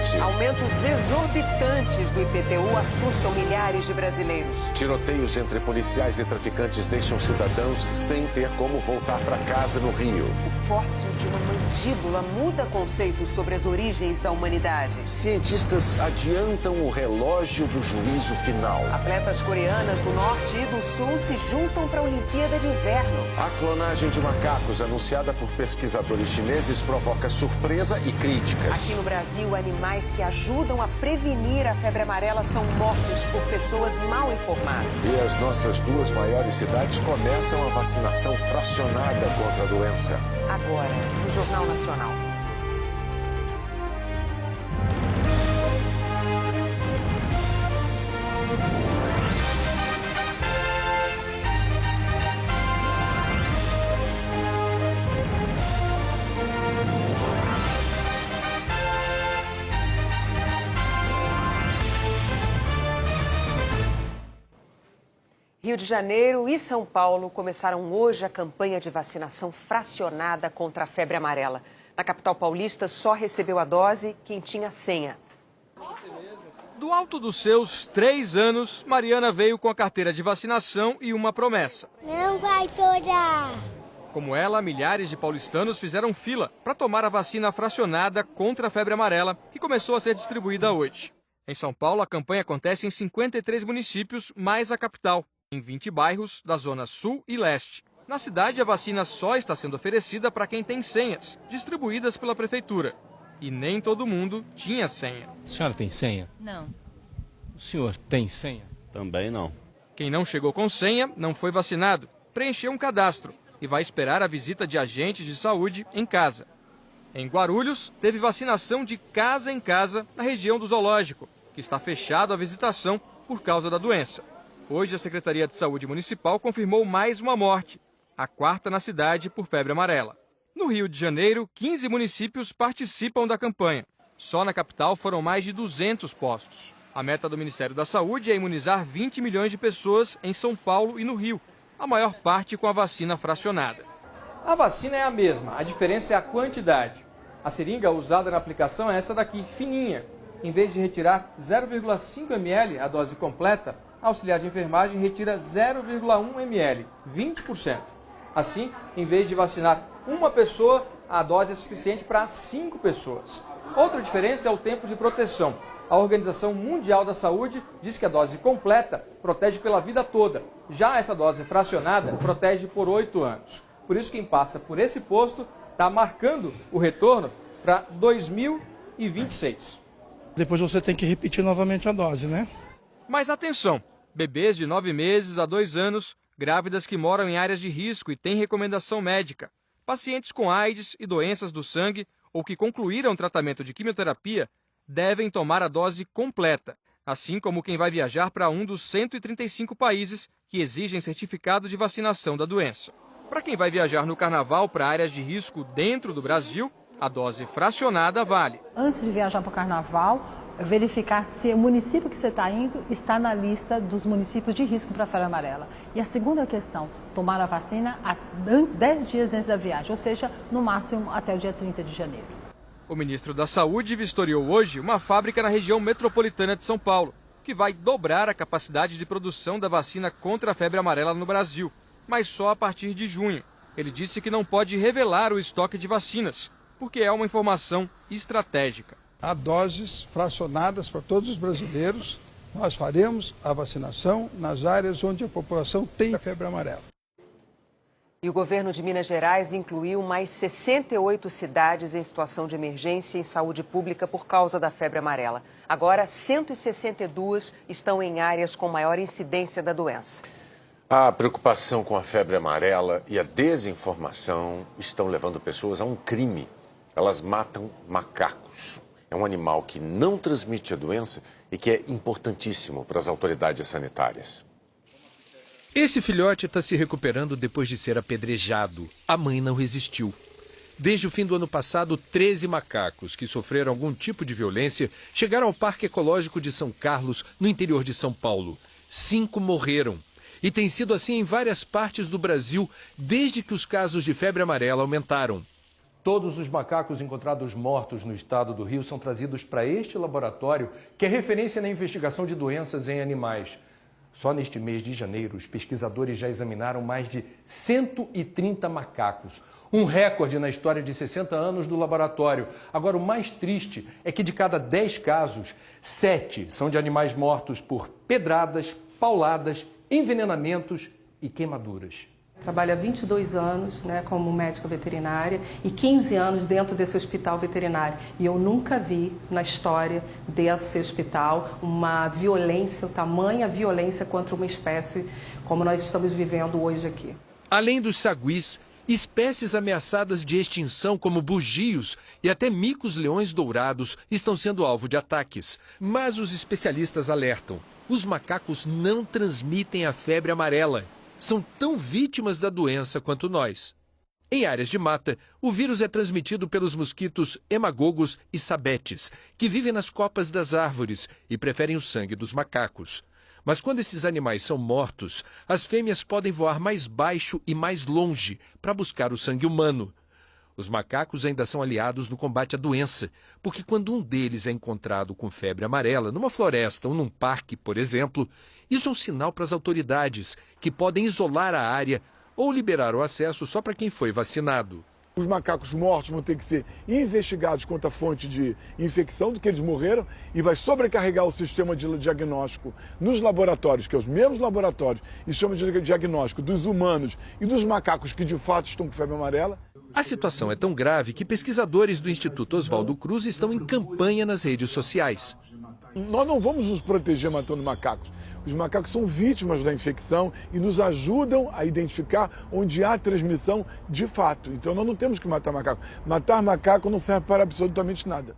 morte. Aumentos exorbitantes do IPTU assustam milhares de brasileiros. Tiroteios entre policiais e traficantes deixam cidadãos sem ter como voltar para casa no Rio. O fóssil de uma mandíbula muda conceitos sobre as origens da humanidade. Cientistas adiantam o relógio do juízo final. Atletas coreanas do Norte e do Sul se juntam para a Olimpíada de Inverno. A clonagem de macacos anunciada por pesquisadores chineses provoca surpresa e críticas. Aqui no Brasil, animais que ajudam a prevenir a febre amarela são mortos por pessoas mal informadas. E as nossas duas maiores cidades começam a vacinação fracionada contra a doença. Agora, no Jornal Nacional. Rio de Janeiro e São Paulo começaram hoje a campanha de vacinação fracionada contra a febre amarela. Na capital paulista, só recebeu a dose quem tinha senha. Do alto dos seus 3 anos, Mariana veio com a carteira de vacinação e uma promessa. Não vai chorar. Como ela, milhares de paulistanos fizeram fila para tomar a vacina fracionada contra a febre amarela, que começou a ser distribuída hoje. Em São Paulo, a campanha acontece em 53 municípios, mais a capital, em 20 bairros da zona sul e leste. Na cidade, a vacina só está sendo oferecida para quem tem senhas, distribuídas pela prefeitura. E nem todo mundo tinha senha. A senhora tem senha? Não. O senhor tem senha? Também não. Quem não chegou com senha não foi vacinado, preencheu um cadastro e vai esperar a visita de agentes de saúde em casa. Em Guarulhos, teve vacinação de casa em casa na região do zoológico, que está fechado à visitação por causa da doença. Hoje, a Secretaria de Saúde Municipal confirmou mais uma morte, a 4ª na cidade por febre amarela. No Rio de Janeiro, 15 municípios participam da campanha. Só na capital foram mais de 200 postos. A meta do Ministério da Saúde é imunizar 20 milhões de pessoas em São Paulo e no Rio, a maior parte com a vacina fracionada. A vacina é a mesma, a diferença é a quantidade. A seringa usada na aplicação é essa daqui, fininha. Em vez de retirar 0,5 ml a dose completa, a auxiliar de enfermagem retira 0,1 ml, 20%. Assim, em vez de vacinar uma pessoa, a dose é suficiente para 5 pessoas. Outra diferença é o tempo de proteção. A Organização Mundial da Saúde diz que a dose completa protege pela vida toda. Já essa dose fracionada protege por 8 anos. Por isso, quem passa por esse posto está marcando o retorno para 2026. Depois você tem que repetir novamente a dose, né? Mas atenção! Bebês de 9 meses a 2 anos, grávidas que moram em áreas de risco e têm recomendação médica, pacientes com AIDS e doenças do sangue ou que concluíram tratamento de quimioterapia devem tomar a dose completa, assim como quem vai viajar para um dos 135 países que exigem certificado de vacinação da doença. Para quem vai viajar no carnaval para áreas de risco dentro do Brasil, a dose fracionada vale. Antes de viajar para o carnaval, verificar se o município que você está indo está na lista dos municípios de risco para a febre amarela. E a segunda questão, tomar a vacina 10 dias antes da viagem, ou seja, no máximo até o dia 30 de janeiro. O ministro da Saúde vistoriou hoje uma fábrica na região metropolitana de São Paulo, que vai dobrar a capacidade de produção da vacina contra a febre amarela no Brasil, mas só a partir de junho. Ele disse que não pode revelar o estoque de vacinas, porque é uma informação estratégica. Há doses fracionadas para todos os brasileiros. Nós faremos a vacinação nas áreas onde a população tem a febre amarela. E o governo de Minas Gerais incluiu mais 68 cidades em situação de emergência em saúde pública por causa da febre amarela. Agora, 162 estão em áreas com maior incidência da doença. A preocupação com a febre amarela e a desinformação estão levando pessoas a um crime. Elas matam macacos. É um animal que não transmite a doença e que é importantíssimo para as autoridades sanitárias. Esse filhote está se recuperando depois de ser apedrejado. A mãe não resistiu. Desde o fim do ano passado, 13 macacos que sofreram algum tipo de violência chegaram ao Parque Ecológico de São Carlos, no interior de São Paulo. 5 morreram. E tem sido assim em várias partes do Brasil, desde que os casos de febre amarela aumentaram. Todos os macacos encontrados mortos no estado do Rio são trazidos para este laboratório, que é referência na investigação de doenças em animais. Só neste mês de janeiro, os pesquisadores já examinaram mais de 130 macacos. Um recorde na história de 60 anos do laboratório. Agora, o mais triste é que de cada 10 casos, 7 são de animais mortos por pedradas, pauladas, envenenamentos e queimaduras. Trabalho há 22 anos, como médica veterinária e 15 anos dentro desse hospital veterinário. E eu nunca vi na história desse hospital uma violência, tamanha violência contra uma espécie como nós estamos vivendo hoje aqui. Além dos saguis, espécies ameaçadas de extinção como bugios e até micos-leões dourados estão sendo alvo de ataques. Mas os especialistas alertam, os macacos não transmitem a febre amarela. São tão vítimas da doença quanto nós. Em áreas de mata, o vírus é transmitido pelos mosquitos hemagogos e sabetes, que vivem nas copas das árvores e preferem o sangue dos macacos. Mas quando esses animais são mortos, as fêmeas podem voar mais baixo e mais longe para buscar o sangue humano. Os macacos ainda são aliados no combate à doença, porque quando um deles é encontrado com febre amarela numa floresta ou num parque, por exemplo, isso é um sinal para as autoridades, que podem isolar a área ou liberar o acesso só para quem foi vacinado. Os macacos mortos vão ter que ser investigados quanto à fonte de infecção do que eles morreram e vai sobrecarregar o sistema de diagnóstico nos laboratórios, que é os mesmos laboratórios, e o sistema de diagnóstico dos humanos e dos macacos que de fato estão com febre amarela. A situação é tão grave que pesquisadores do Instituto Oswaldo Cruz estão em campanha nas redes sociais. Nós não vamos nos proteger matando macacos. Os macacos são vítimas da infecção e nos ajudam a identificar onde há transmissão de fato. Então nós não temos que matar macaco. Matar macaco não serve para absolutamente nada.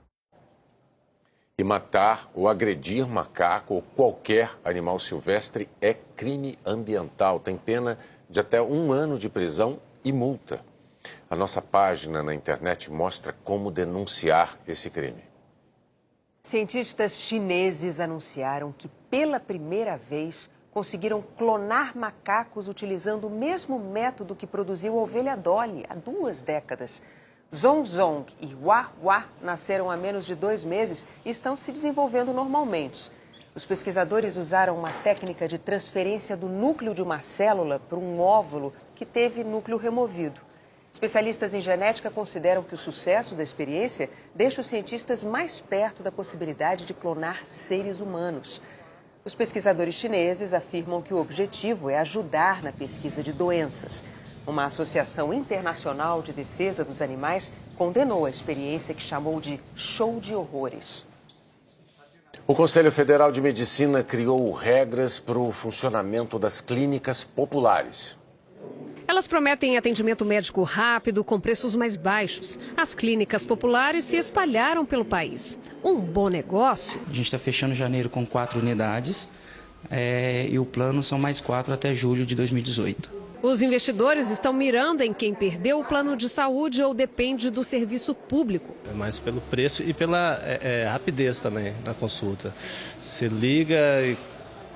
E matar ou agredir macaco ou qualquer animal silvestre é crime ambiental. Tem pena de até 1 ano de prisão e multa. A nossa página na internet mostra como denunciar esse crime. Cientistas chineses anunciaram que, pela primeira vez, conseguiram clonar macacos utilizando o mesmo método que produziu a ovelha Dolly há 2 décadas. Zong Zong e Hua Hua nasceram há menos de 2 meses e estão se desenvolvendo normalmente. Os pesquisadores usaram uma técnica de transferência do núcleo de uma célula para um óvulo que teve núcleo removido. Especialistas em genética consideram que o sucesso da experiência deixa os cientistas mais perto da possibilidade de clonar seres humanos. Os pesquisadores chineses afirmam que o objetivo é ajudar na pesquisa de doenças. Uma associação internacional de defesa dos animais condenou a experiência que chamou de show de horrores. O Conselho Federal de Medicina criou regras para o funcionamento das clínicas populares. Elas prometem atendimento médico rápido, com preços mais baixos. As clínicas populares se espalharam pelo país. Um bom negócio. A gente está fechando janeiro com 4 unidades e o plano são mais 4 até julho de 2018. Os investidores estão mirando em quem perdeu o plano de saúde ou depende do serviço público. É mais pelo preço e pela rapidez também na consulta. Você liga e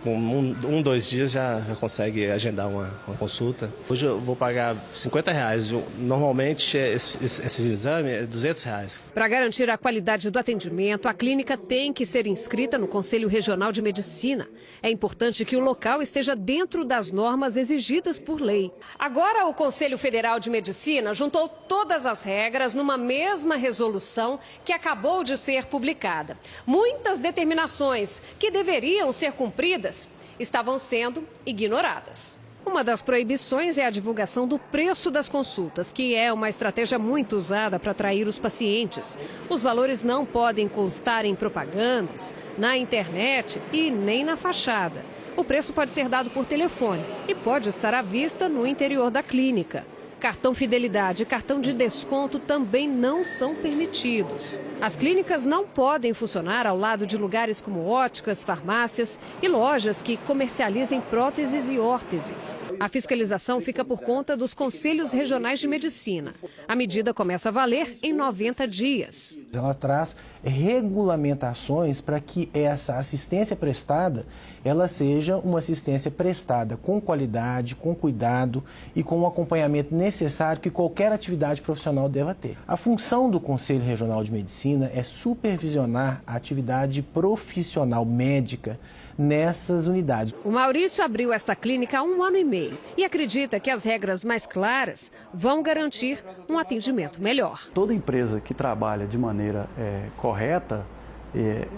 com 2 dias já consegue agendar uma consulta. Hoje eu vou pagar R$50. Normalmente esse exame é R$200. Para garantir a qualidade do atendimento, a clínica tem que ser inscrita no Conselho Regional de Medicina. É importante que o local esteja dentro das normas exigidas por lei. Agora o Conselho Federal de Medicina juntou todas as regras numa mesma resolução que acabou de ser publicada. Muitas determinações que deveriam ser cumpridas estavam sendo ignoradas. Uma das proibições é a divulgação do preço das consultas, que é uma estratégia muito usada para atrair os pacientes. Os valores não podem constar em propagandas, na internet e nem na fachada. O preço pode ser dado por telefone e pode estar à vista no interior da clínica. Cartão fidelidade e cartão de desconto também não são permitidos. As clínicas não podem funcionar ao lado de lugares como óticas, farmácias e lojas que comercializem próteses e órteses. A fiscalização fica por conta dos Conselhos Regionais de Medicina. A medida começa a valer em 90 dias. Ela traz regulamentações para que essa assistência prestada, ela seja uma assistência prestada com qualidade, com cuidado e com o acompanhamento necessário necessário que qualquer atividade profissional deva ter. A função do Conselho Regional de Medicina é supervisionar a atividade profissional médica nessas unidades. O Maurício abriu esta clínica há 1 ano e meio e acredita que as regras mais claras vão garantir um atendimento melhor. Toda empresa que trabalha de maneira correta,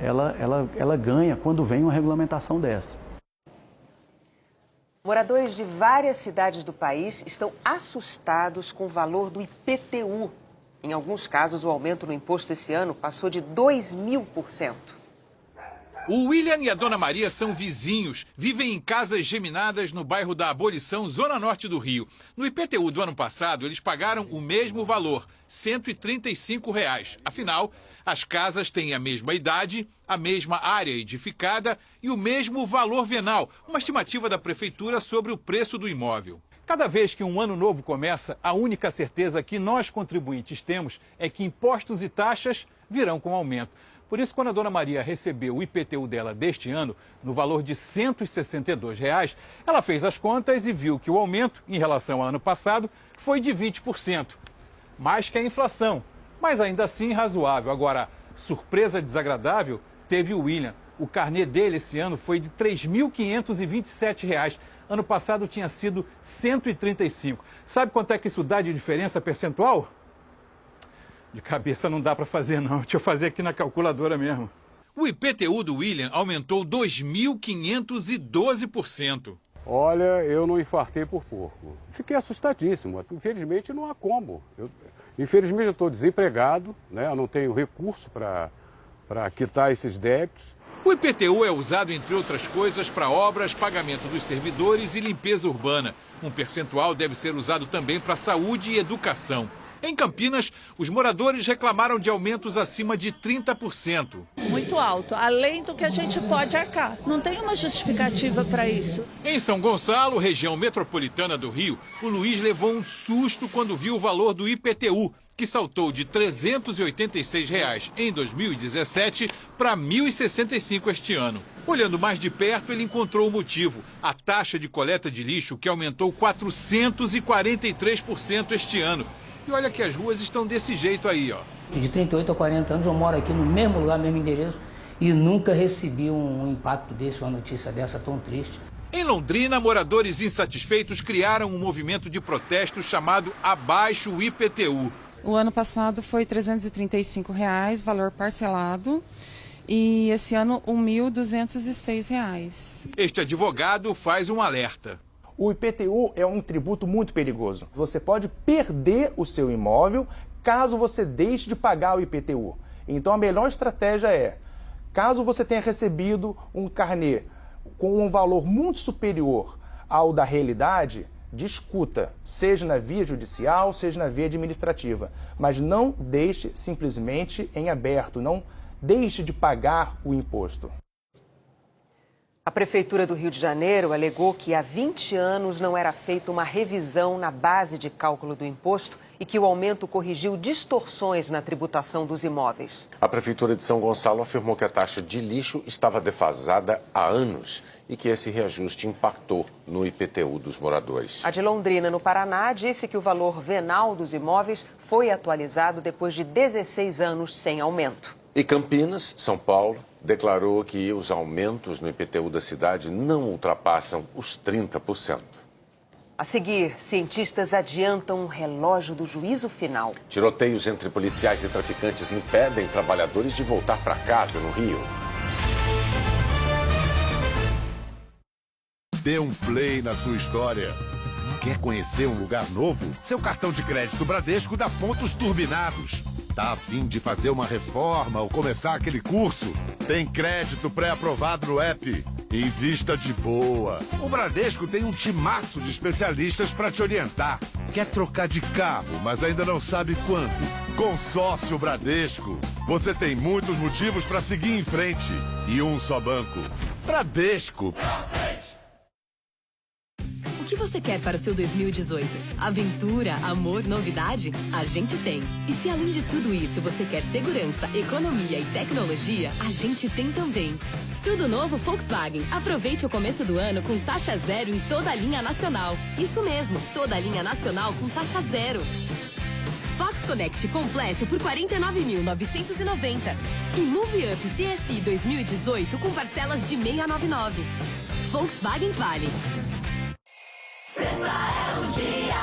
ela ganha quando vem uma regulamentação dessa. Moradores de várias cidades do país estão assustados com o valor do IPTU. Em alguns casos, o aumento no imposto esse ano passou de 2.000%. O William e a Dona Maria são vizinhos, vivem em casas geminadas no bairro da Abolição, zona norte do Rio. No IPTU do ano passado, eles pagaram o mesmo valor, R$ 135. Afinal, as casas têm a mesma idade, a mesma área edificada e o mesmo valor venal, uma estimativa da prefeitura sobre o preço do imóvel. Cada vez que um ano novo começa, a única certeza que nós contribuintes temos é que impostos e taxas virão com aumento. Por isso, quando a Dona Maria recebeu o IPTU dela deste ano, no valor de R$ 162, ela fez as contas e viu que o aumento, em relação ao ano passado, foi de 20%. Mais que a inflação, mas ainda assim razoável. Agora, surpresa desagradável teve o William. O carnê dele esse ano foi de R$ 3.527. Ano passado tinha sido R$ 135. Sabe quanto é que isso dá de diferença percentual? De cabeça não dá para fazer, não. Deixa eu fazer aqui na calculadora mesmo. O IPTU do William aumentou 2.512%. Olha, eu não infartei por pouco. Fiquei assustadíssimo. Infelizmente, não há como. Infelizmente, eu estou desempregado, né? Eu não tenho recurso para quitar esses débitos. O IPTU é usado, entre outras coisas, para obras, pagamento dos servidores e limpeza urbana. Um percentual deve ser usado também para saúde e educação. Em Campinas, os moradores reclamaram de aumentos acima de 30%. Muito alto, além do que a gente pode arcar. Não tem uma justificativa para isso. Em São Gonçalo, região metropolitana do Rio, o Luiz levou um susto quando viu o valor do IPTU, que saltou de R$ 386 em 2017 para R$ 1.065 este ano. Olhando mais de perto, ele encontrou o motivo: a taxa de coleta de lixo, que aumentou 443% este ano. E olha que as ruas estão desse jeito aí, ó. De 38 a 40 anos eu moro aqui no mesmo lugar, mesmo endereço, e nunca recebi um impacto desse, uma notícia dessa tão triste. Em Londrina, moradores insatisfeitos criaram um movimento de protesto chamado Abaixo o IPTU. O ano passado foi R$ 335, valor parcelado, e esse ano R$ 1.206. Este advogado faz um alerta. O IPTU é um tributo muito perigoso. Você pode perder o seu imóvel caso você deixe de pagar o IPTU. Então a melhor estratégia é, caso você tenha recebido um carnê com um valor muito superior ao da realidade, discuta, seja na via judicial, seja na via administrativa. Mas não deixe simplesmente em aberto, não deixe de pagar o imposto. A Prefeitura do Rio de Janeiro alegou que há 20 anos não era feita uma revisão na base de cálculo do imposto e que o aumento corrigiu distorções na tributação dos imóveis. A Prefeitura de São Gonçalo afirmou que a taxa de lixo estava defasada há anos e que esse reajuste impactou no IPTU dos moradores. A de Londrina, no Paraná, disse que o valor venal dos imóveis foi atualizado depois de 16 anos sem aumento. E Campinas, São Paulo, declarou que os aumentos no IPTU da cidade não ultrapassam os 30%. A seguir, cientistas adiantam um relógio do juízo final. Tiroteios entre policiais e traficantes impedem trabalhadores de voltar para casa no Rio. Dê um play na sua história. Quer conhecer um lugar novo? Seu cartão de crédito Bradesco dá pontos turbinados. Tá a fim de fazer uma reforma ou começar aquele curso? Tem crédito pré-aprovado no app. Invista de boa. O Bradesco tem um timaço de especialistas para te orientar. Quer trocar de carro, mas ainda não sabe quanto? Consórcio Bradesco. Você tem muitos motivos para seguir em frente. E um só banco. Bradesco. O que você você quer para o seu 2018? Aventura, amor, novidade? A gente tem. E se além de tudo isso você quer segurança, economia e tecnologia, a gente tem também. Tudo novo Volkswagen. Aproveite o começo do ano com taxa zero em toda a linha nacional. Isso mesmo, toda a linha nacional com taxa zero. Fox Connect completo por R$ 49.990. E Move Up TSI 2018 com parcelas de 699. Volkswagen Vale. Sexta é o dia.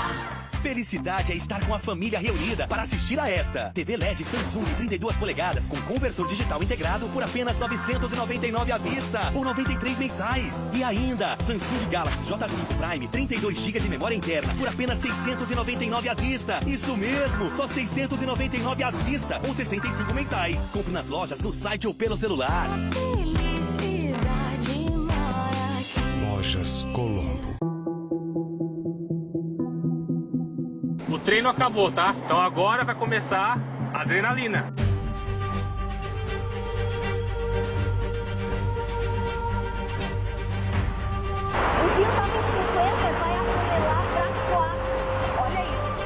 Felicidade é estar com a família reunida para assistir a esta. TV LED Samsung 32 polegadas com conversor digital integrado por apenas R$ 999 à vista ou 93 mensais. E ainda, Samsung Galaxy J5 Prime 32 GB de memória interna por apenas R$ 699 à vista. Isso mesmo, só R$ 699 à vista ou 65 mensais. Compre nas lojas, no site ou pelo celular. Felicidade mora aqui. Lojas Colombo. O treino acabou, tá? Então agora vai começar a adrenalina. O Rio tá com 50, vai acelerar pra 4. Olha isso.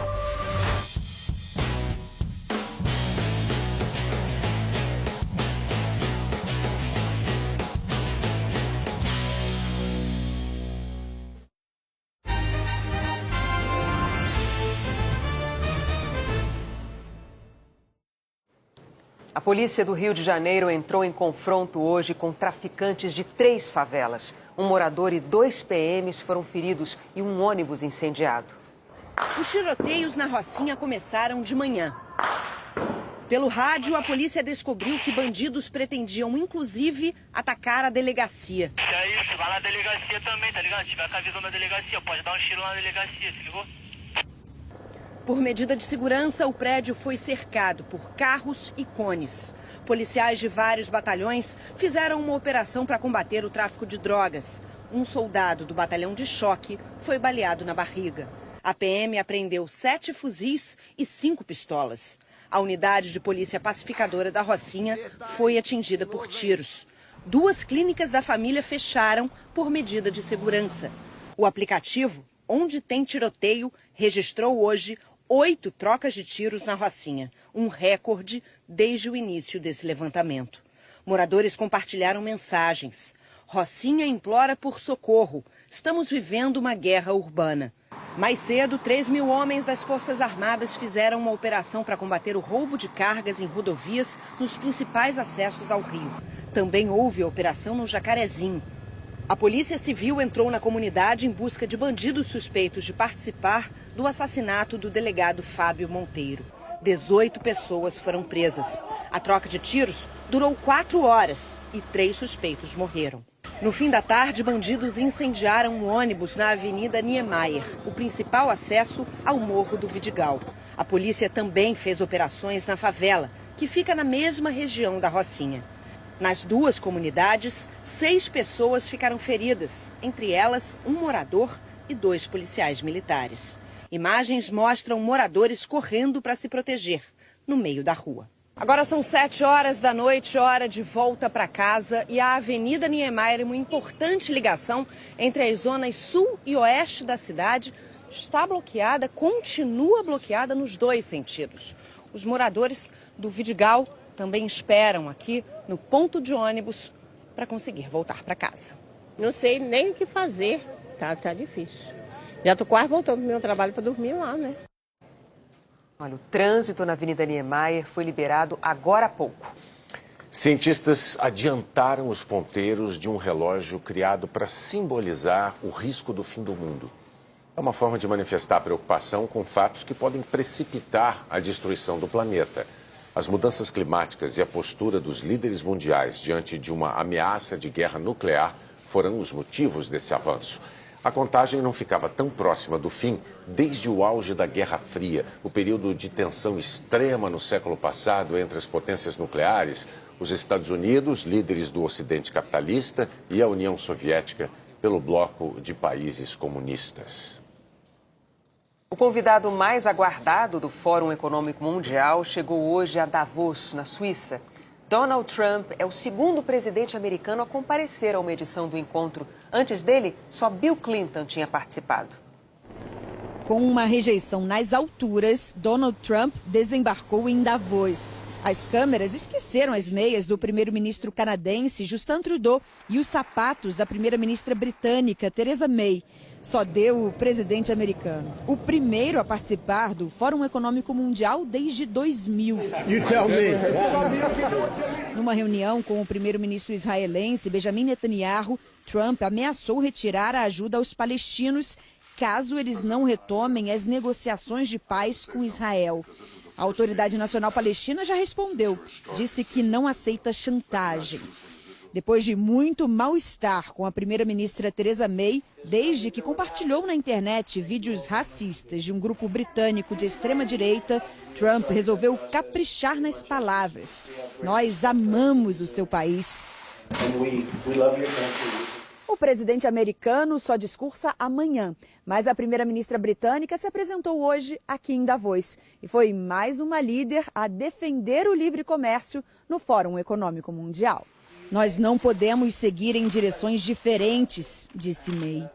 A polícia do Rio de Janeiro entrou em confronto hoje com traficantes de 3 favelas. Um morador e 2 PMs foram feridos e um ônibus incendiado. Os tiroteios na Rocinha começaram de manhã. Pelo rádio, a polícia descobriu que bandidos pretendiam, inclusive, atacar a delegacia. É isso, vai na delegacia também, tá ligado? Se tiver com a visão da delegacia, pode dar um tiro lá na delegacia, se ligou? Por medida de segurança, o prédio foi cercado por carros e cones. Policiais de vários batalhões fizeram uma operação para combater o tráfico de drogas. Um soldado do batalhão de choque foi baleado na barriga. A PM apreendeu 7 fuzis e 5 pistolas. A unidade de polícia pacificadora da Rocinha foi atingida por tiros. 2 clínicas da família fecharam por medida de segurança. O aplicativo, Onde Tem Tiroteio, registrou hoje 8 trocas de tiros na Rocinha, um recorde desde o início desse levantamento. Moradores compartilharam mensagens. Rocinha implora por socorro. Estamos vivendo uma guerra urbana. Mais cedo, 3.000 homens das Forças Armadas fizeram uma operação para combater o roubo de cargas em rodovias nos principais acessos ao Rio. Também houve a operação no Jacarezinho. A Polícia Civil entrou na comunidade em busca de bandidos suspeitos de participar do assassinato do delegado Fábio Monteiro. 18 pessoas foram presas. A troca de tiros durou 4 horas e 3 suspeitos morreram. No fim da tarde, bandidos incendiaram um ônibus na Avenida Niemeyer, o principal acesso ao Morro do Vidigal. A polícia também fez operações na favela, que fica na mesma região da Rocinha. Nas 2 comunidades, 6 pessoas ficaram feridas, entre elas um morador e 2 policiais militares. Imagens mostram moradores correndo para se proteger no meio da rua. Agora são 7 horas da noite, hora de volta para casa, e a Avenida Niemeyer, uma importante ligação entre as zonas sul e oeste da cidade, está bloqueada, continua bloqueada nos 2 sentidos. Os moradores do Vidigal também esperam aqui no ponto de ônibus para conseguir voltar para casa. Não sei nem o que fazer, tá difícil. Já estou quase voltando do meu trabalho para dormir lá, né? Olha, o trânsito na Avenida Niemeyer foi liberado agora há pouco. Cientistas adiantaram os ponteiros de um relógio criado para simbolizar o risco do fim do mundo. É uma forma de manifestar preocupação com fatos que podem precipitar a destruição do planeta. As mudanças climáticas e a postura dos líderes mundiais diante de uma ameaça de guerra nuclear foram os motivos desse avanço. A contagem não ficava tão próxima do fim desde o auge da Guerra Fria, o período de tensão extrema no século passado entre as potências nucleares, os Estados Unidos, líderes do Ocidente capitalista, e a União Soviética, pelo bloco de países comunistas. O convidado mais aguardado do Fórum Econômico Mundial chegou hoje a Davos, na Suíça. Donald Trump é o segundo presidente americano a comparecer a uma edição do encontro. Antes dele, só Bill Clinton tinha participado. Com uma rejeição nas alturas, Donald Trump desembarcou em Davos. As câmeras esqueceram as meias do primeiro-ministro canadense Justin Trudeau e os sapatos da primeira-ministra britânica Theresa May. Só deu o presidente americano. O primeiro a participar do Fórum Econômico Mundial desde 2000. Numa reunião com o primeiro-ministro israelense Benjamin Netanyahu, Trump ameaçou retirar a ajuda aos palestinos caso eles não retomem as negociações de paz com Israel. A Autoridade Nacional Palestina já respondeu, disse que não aceita chantagem. Depois de muito mal-estar com a primeira-ministra Theresa May, desde que compartilhou na internet vídeos racistas de um grupo britânico de extrema-direita, Trump resolveu caprichar nas palavras. Nós amamos o seu país. O presidente americano só discursa amanhã, mas a primeira-ministra britânica se apresentou hoje aqui em Davos e foi mais uma líder a defender o livre comércio no Fórum Econômico Mundial. Nós não podemos seguir em direções diferentes, disse May.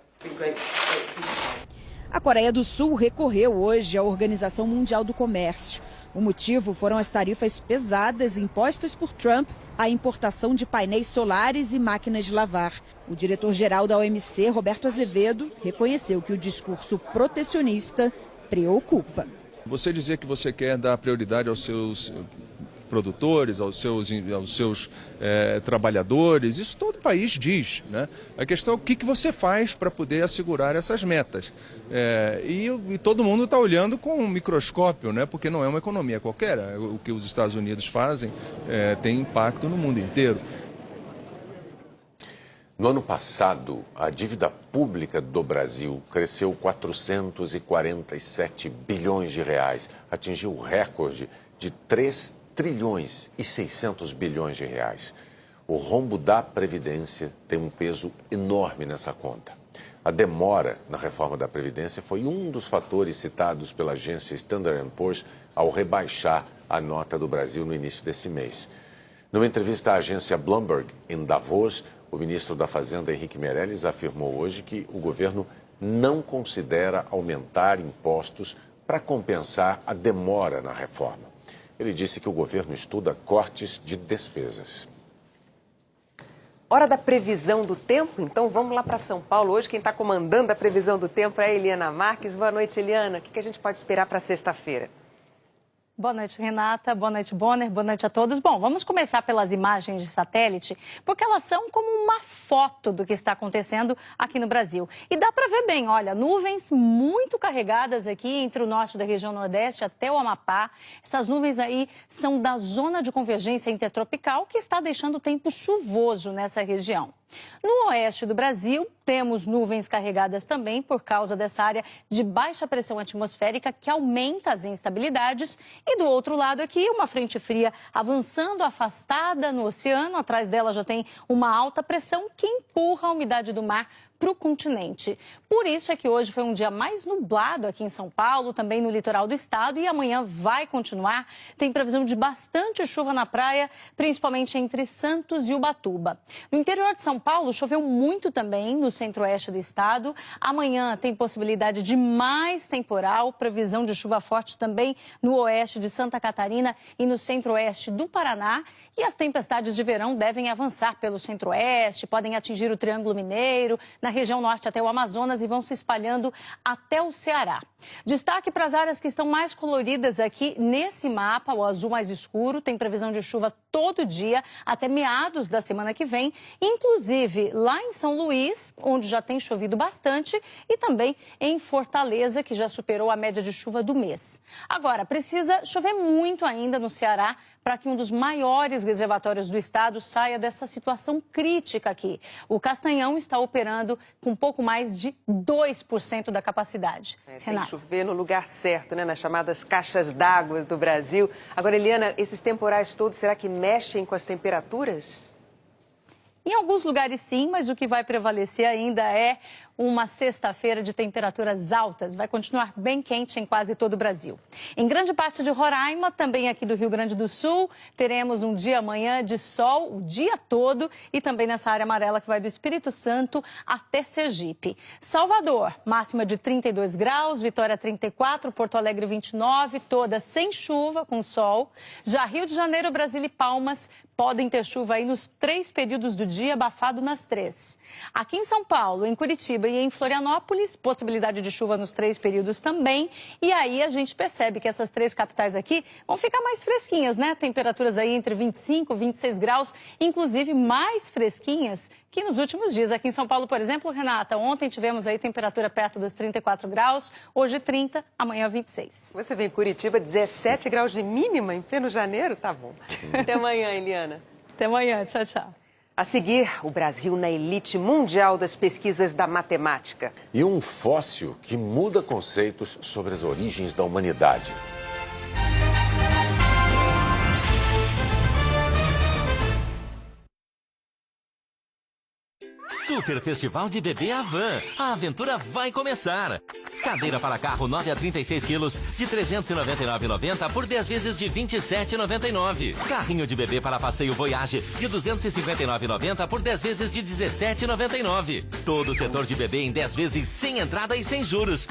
A Coreia do Sul recorreu hoje à Organização Mundial do Comércio. O motivo foram as tarifas pesadas impostas por Trump à importação de painéis solares e máquinas de lavar. O diretor-geral da OMC, Roberto Azevedo, reconheceu que o discurso protecionista preocupa. Você dizer que você quer dar prioridade aos seus produtores, aos seus trabalhadores, isso todo país diz, né? A questão é o que você faz para poder assegurar essas metas. E todo mundo está olhando com um microscópio, né? Porque não é uma economia qualquer. O que os Estados Unidos fazem tem impacto no mundo inteiro. No ano passado, a dívida pública do Brasil cresceu 447 bilhões de reais, atingiu o recorde de 3 trilhões e 600 bilhões de reais. O rombo da Previdência tem um peso enorme nessa conta. A demora na reforma da Previdência foi um dos fatores citados pela agência Standard & Poor's ao rebaixar a nota do Brasil no início desse mês. Numa entrevista à agência Bloomberg, em Davos, o ministro da Fazenda, Henrique Meirelles, afirmou hoje que o governo não considera aumentar impostos para compensar a demora na reforma. Ele disse que o governo estuda cortes de despesas. Hora da previsão do tempo? Então vamos lá para São Paulo. Hoje quem está comandando a previsão do tempo é a Eliana Marques. Boa noite, Eliana. O que a gente pode esperar para sexta-feira? Boa noite, Renata. Boa noite, Bonner. Boa noite a todos. Bom, vamos começar pelas imagens de satélite, porque elas são como uma foto do que está acontecendo aqui no Brasil. E dá para ver bem, olha, nuvens muito carregadas aqui entre o norte da região nordeste até o Amapá. Essas nuvens aí são da zona de convergência intertropical que está deixando o tempo chuvoso nessa região. No oeste do Brasil, temos nuvens carregadas também por causa dessa área de baixa pressão atmosférica que aumenta as instabilidades. E do outro lado aqui, uma frente fria avançando, afastada no oceano. Atrás dela já tem uma alta pressão que empurra a umidade do mar para o continente. Por isso é que hoje foi um dia mais nublado aqui em São Paulo, também no litoral do estado, e amanhã vai continuar. Tem previsão de bastante chuva na praia, principalmente entre Santos e Ubatuba. No interior de São Paulo, choveu muito também no centro-oeste do estado. Amanhã tem possibilidade de mais temporal, previsão de chuva forte também no oeste de Santa Catarina e no centro-oeste do Paraná. E as tempestades de verão devem avançar pelo centro-oeste, podem atingir o Triângulo Mineiro, na região norte até o Amazonas e vão se espalhando até o Ceará. Destaque para as áreas que estão mais coloridas aqui nesse mapa, o azul mais escuro, tem previsão de chuva todo dia até meados da semana que vem, inclusive lá em São Luís, onde já tem chovido bastante, e também em Fortaleza, que já superou a média de chuva do mês. Agora, precisa chover muito ainda no Ceará para que um dos maiores reservatórios do estado saia dessa situação crítica aqui. O Castanhão está operando com pouco mais de 2% da capacidade. Tem que chover no lugar certo, né? Nas chamadas caixas d'água do Brasil. Agora, Eliana, esses temporais todos, será que mexem com as temperaturas? Em alguns lugares sim, mas o que vai prevalecer ainda é uma sexta-feira de temperaturas altas. Vai continuar bem quente em quase todo o Brasil. Em grande parte de Roraima, também aqui do Rio Grande do Sul, teremos um dia amanhã de sol o dia todo e também nessa área amarela que vai do Espírito Santo até Sergipe. Salvador, máxima de 32 graus, Vitória 34, Porto Alegre 29, todas sem chuva, com sol. Já Rio de Janeiro, Brasília e Palmas podem ter chuva aí nos 3 períodos do dia, abafado nas 3. Aqui em São Paulo, em Curitiba e em Florianópolis, possibilidade de chuva nos 3 períodos também. E aí a gente percebe que essas 3 capitais aqui vão ficar mais fresquinhas, né? Temperaturas aí entre 25 e 26 graus, inclusive mais fresquinhas que nos últimos dias. Aqui em São Paulo, por exemplo, Renata, ontem tivemos aí temperatura perto dos 34 graus, hoje 30, amanhã 26. Você vê em Curitiba 17 graus de mínima em pleno janeiro? Tá bom. Até amanhã, Eliana. Até amanhã, tchau, tchau. A seguir, o Brasil na elite mundial das pesquisas da matemática. E um fóssil que muda conceitos sobre as origens da humanidade. Super Festival de Bebê Avan. A aventura vai começar. Cadeira para carro 9 a 36 quilos de R$ 399,90 por 10 vezes de R$ 27,99. Carrinho de bebê para passeio Voyage de R$ 259,90 por 10 vezes de R$ 17,99. Todo o setor de bebê em 10 vezes sem entrada e sem juros.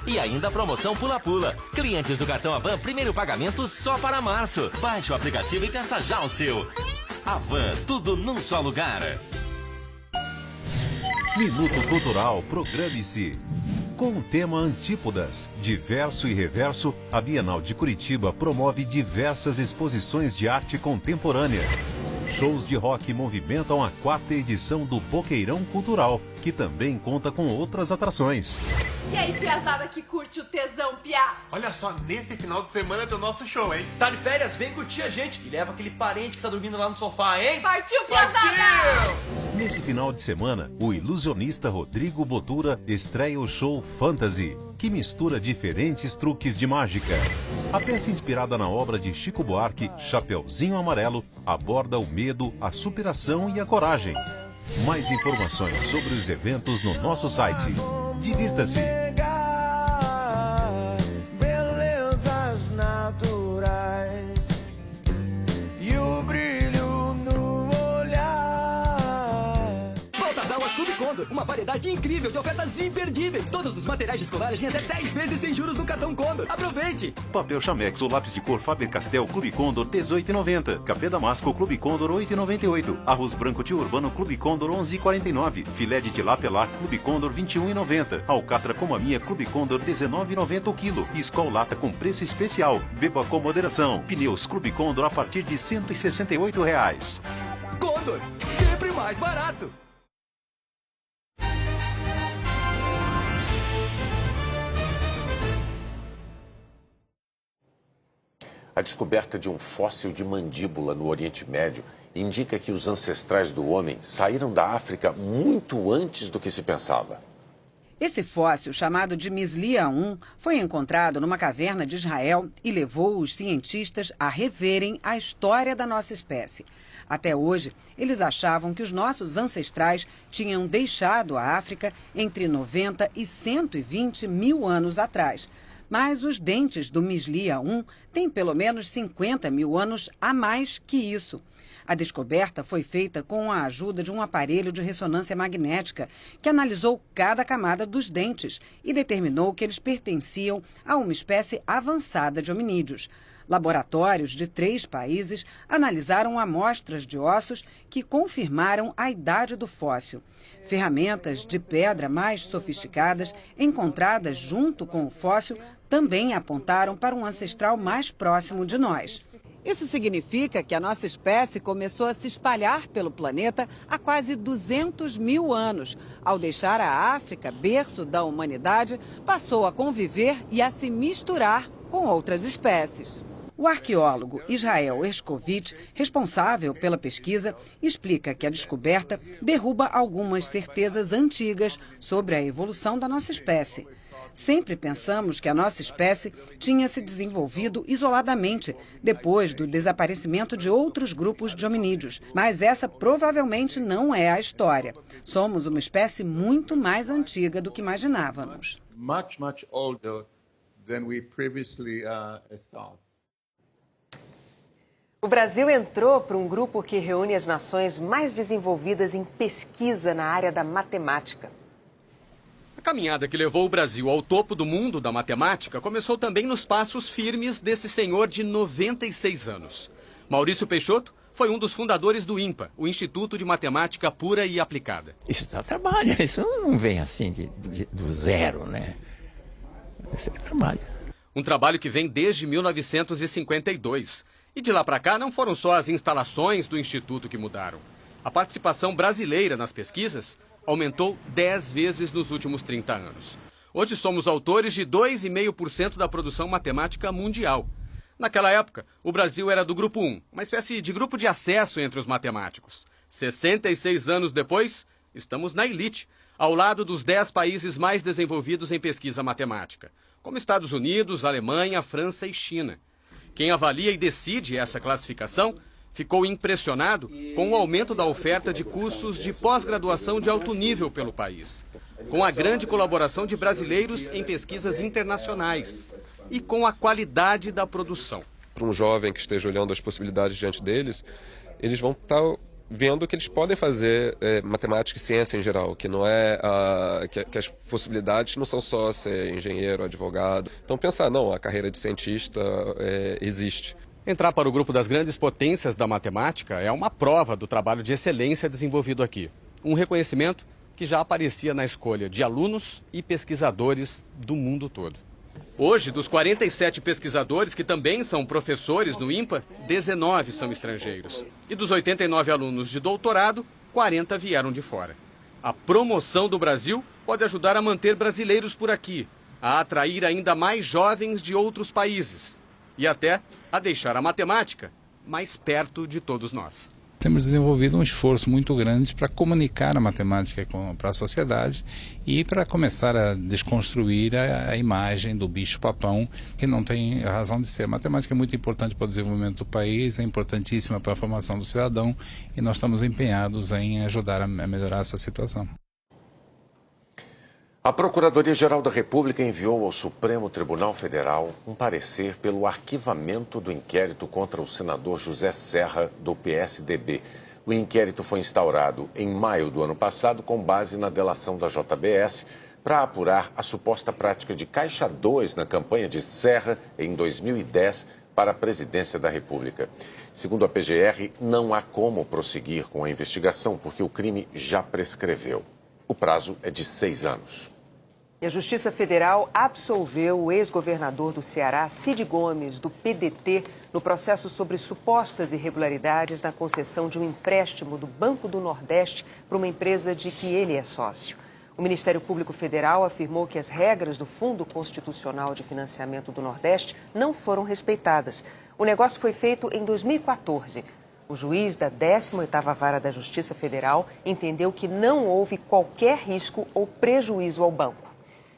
E ainda a promoção Pula-Pula. Clientes do cartão Avan, primeiro pagamento só para março. Baixe o aplicativo e peça já o seu. Avan, tudo num só lugar. Minuto Cultural, programe-se. Com o tema Antípodas, Diverso e Reverso, a Bienal de Curitiba promove diversas exposições de arte contemporânea. Shows de rock movimentam a 4ª edição do Boqueirão Cultural, que também conta com outras atrações. E aí, piazada que curte o tesão, piá? Olha só, nesse final de semana tem o nosso show, hein? Tá de férias? Vem curtir a gente e leva aquele parente que tá dormindo lá no sofá, hein? Partiu, piazada! Partiu! Nesse final de semana, o ilusionista Rodrigo Botura estreia o show Fantasy, que mistura diferentes truques de mágica. A peça inspirada na obra de Chico Buarque, Chapeuzinho Amarelo, aborda o medo, a superação e a coragem. Mais informações sobre os eventos no nosso site. Divirta-se! Belezas naturais e o brilho no olhar. Volta às aulas Clube Condor, uma variedade incrível de ofertas imperdíveis. Todos os materiais escolares em até 10 vezes sem juros no cartão Condor. Aproveite! Papel Chamex ou lápis de cor Faber-Castell Clube Condor R$18,90. Café Damasco Clube Condor R$8,98. Arroz branco Tio Urbano Clube Condor R$11,49. Filé de tilápia Lar Clube Condor R$21,90. Alcatra com mamia Clube Condor R$19,90 o quilo. E Skol Lata com preço especial. Beba com moderação. Pneus Clube Condor a partir de R$168. Condor, sempre mais barato! A descoberta de um fóssil de mandíbula no Oriente Médio indica que os ancestrais do homem saíram da África muito antes do que se pensava. Esse fóssil, chamado de Mislia 1, foi encontrado numa caverna de Israel e levou os cientistas a reverem a história da nossa espécie. Até hoje, eles achavam que os nossos ancestrais tinham deixado a África entre 90 e 120 mil anos atrás. Mas os dentes do Mislia 1 têm pelo menos 50 mil anos a mais que isso. A descoberta foi feita com a ajuda de um aparelho de ressonância magnética que analisou cada camada dos dentes e determinou que eles pertenciam a uma espécie avançada de hominídeos. Laboratórios de 3 países analisaram amostras de ossos que confirmaram a idade do fóssil. Ferramentas de pedra mais sofisticadas, encontradas junto com o fóssil, também apontaram para um ancestral mais próximo de nós. Isso significa que a nossa espécie começou a se espalhar pelo planeta há quase 200 mil anos. Ao deixar a África, berço da humanidade, passou a conviver e a se misturar com outras espécies. O arqueólogo Israel Herskovitch, responsável pela pesquisa, explica que a descoberta derruba algumas certezas antigas sobre a evolução da nossa espécie. Sempre pensamos que a nossa espécie tinha se desenvolvido isoladamente, depois do desaparecimento de outros grupos de hominídeos. Mas essa provavelmente não é a história. Somos uma espécie muito mais antiga do que imaginávamos. Much older than we previously thought. O Brasil entrou para um grupo que reúne as nações mais desenvolvidas em pesquisa na área da matemática. A caminhada que levou o Brasil ao topo do mundo da matemática começou também nos passos firmes desse senhor de 96 anos. Maurício Peixoto foi um dos fundadores do INPA, o Instituto de Matemática Pura e Aplicada. Isso dá trabalho, isso não vem assim do zero, né? Isso é trabalho. Um trabalho que vem desde 1952. E de lá para cá não foram só as instalações do Instituto que mudaram. A participação brasileira nas pesquisas aumentou 10 vezes nos últimos 30 anos. Hoje somos autores de 2,5% da produção matemática mundial. Naquela época, o Brasil era do Grupo 1, uma espécie de grupo de acesso entre os matemáticos. 66 anos depois, estamos na elite, ao lado dos 10 países mais desenvolvidos em pesquisa matemática, como Estados Unidos, Alemanha, França e China. Quem avalia e decide essa classificação ficou impressionado com o aumento da oferta de cursos de pós-graduação de alto nível pelo país, com a grande colaboração de brasileiros em pesquisas internacionais e com a qualidade da produção. Para um jovem que esteja olhando as possibilidades diante deles, eles vão estar vendo que eles podem fazer matemática e ciência em geral, que não é que as possibilidades não são só ser engenheiro, advogado. Então pensar, não, a carreira de cientista existe. Entrar para o grupo das grandes potências da matemática é uma prova do trabalho de excelência desenvolvido aqui. Um reconhecimento que já aparecia na escolha de alunos e pesquisadores do mundo todo. Hoje, dos 47 pesquisadores que também são professores no INPA, 19 são estrangeiros. E dos 89 alunos de doutorado, 40 vieram de fora. A promoção do Brasil pode ajudar a manter brasileiros por aqui, a atrair ainda mais jovens de outros países e até a deixar a matemática mais perto de todos nós. Temos desenvolvido um esforço muito grande para comunicar a matemática para a sociedade e para começar a desconstruir a imagem do bicho-papão, que não tem razão de ser. A matemática é muito importante para o desenvolvimento do país, é importantíssima para a formação do cidadão e nós estamos empenhados em ajudar a melhorar essa situação. A Procuradoria-Geral da República enviou ao Supremo Tribunal Federal um parecer pelo arquivamento do inquérito contra o senador José Serra, do PSDB. O inquérito foi instaurado em maio do ano passado com base na delação da JBS para apurar a suposta prática de Caixa 2 na campanha de Serra em 2010 para a presidência da República. Segundo a PGR, não há como prosseguir com a investigação porque o crime já prescreveu. O prazo é de 6 anos. E a Justiça Federal absolveu o ex-governador do Ceará, Cid Gomes, do PDT, no processo sobre supostas irregularidades na concessão de um empréstimo do Banco do Nordeste para uma empresa de que ele é sócio. O Ministério Público Federal afirmou que as regras do Fundo Constitucional de Financiamento do Nordeste não foram respeitadas. O negócio foi feito em 2014. O juiz da 18ª Vara da Justiça Federal entendeu que não houve qualquer risco ou prejuízo ao banco.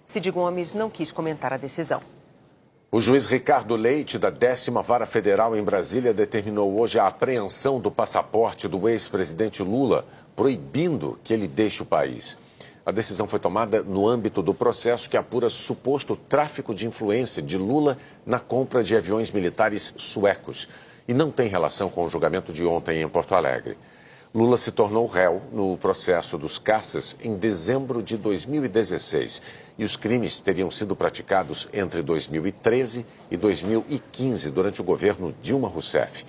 Cid Gomes não quis comentar a decisão. O juiz Ricardo Leite, da 10ª Vara Federal em Brasília, determinou hoje a apreensão do passaporte do ex-presidente Lula, proibindo que ele deixe o país. A decisão foi tomada no âmbito do processo que apura suposto tráfico de influência de Lula na compra de aviões militares suecos e não tem relação com o julgamento de ontem em Porto Alegre. Lula se tornou réu no processo dos caças em dezembro de 2016 e os crimes teriam sido praticados entre 2013 e 2015 durante o governo Dilma Rousseff.